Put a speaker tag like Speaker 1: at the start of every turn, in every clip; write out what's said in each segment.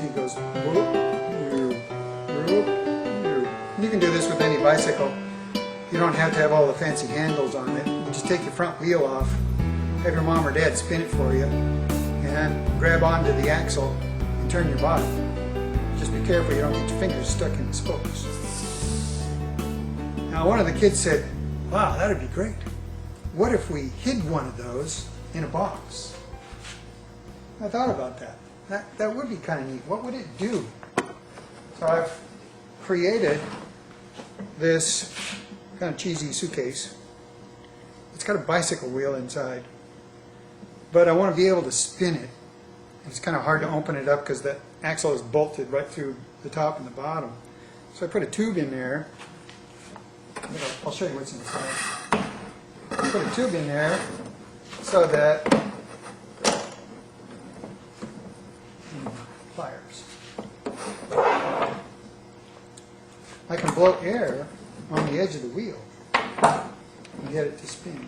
Speaker 1: and he goes whoop, whoop, whoop, whoop. You can do this with any bicycle. You don't have to have all the fancy handles on it. You just take your front wheel off, have your mom or dad spin it for you, and grab onto the axle and turn your body. Just be careful you don't get your fingers stuck in the spokes. Now one of the kids said, wow, that'd be great. What if we hid one of those in a box? I thought about that. That would be kind of neat. What would it do? So I've created this kind of cheesy suitcase. It's got a bicycle wheel inside, but I want to be able to spin it. It's kind of hard to open it up because the axle is bolted right through the top and the bottom. So I put a tube in there. I'll show you what's inside. I put a tube in there so that pliers. I can blow air on the edge of the wheel and get it to spin.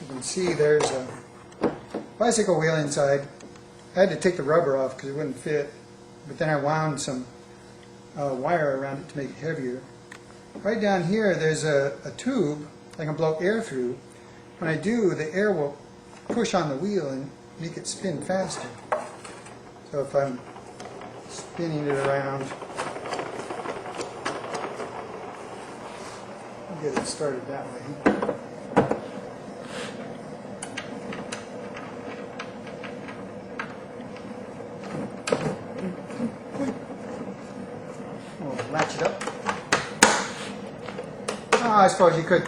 Speaker 1: You can see there's a bicycle wheel inside. I had to take the rubber off because it wouldn't fit, but then I wound some wire around it to make it heavier. Right down here there's a tube I can blow air through. When I do, the air will push on the wheel and make it spin faster. So if I'm spinning it around, I'll get it started that way. We'll latch it up. I suppose you could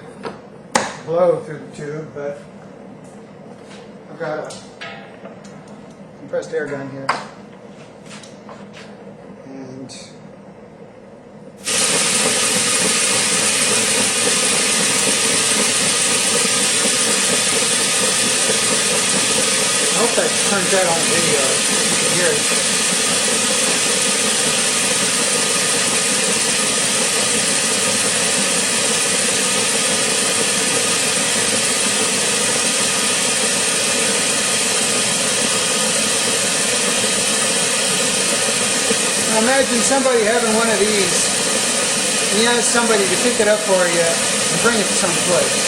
Speaker 1: blow through the tube, but I've got a compressed air gun here. And I hope that turns out on video. You can hear it. Now imagine somebody having one of these and you ask somebody to pick it up for you and bring it to some place.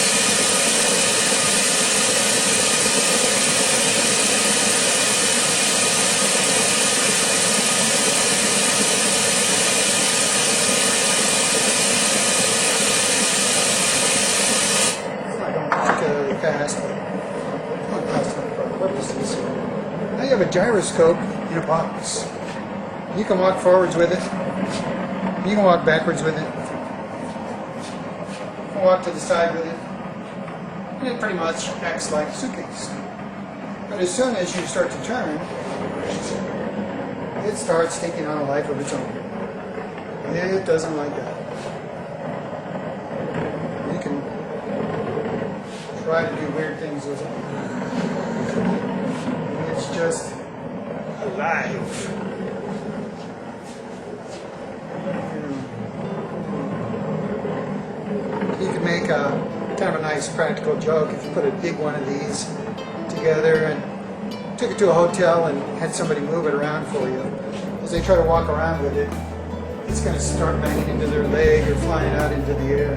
Speaker 1: It's not going particularly fast, but it's not fast enough for our purposes. Now you have a gyroscope in a box. You can walk forwards with it. You can walk backwards with it. You can walk to the side with it. And it pretty much acts like a suitcase. But as soon as you start to turn, it starts taking on a life of its own. It doesn't like that. You can try to do weird things with it. It's just alive. You could make a kind of a nice practical joke if you put a big one of these together and took it to a hotel and had somebody move it around for you. As they try to walk around with it, it's going to start banging into their leg or flying out into the air.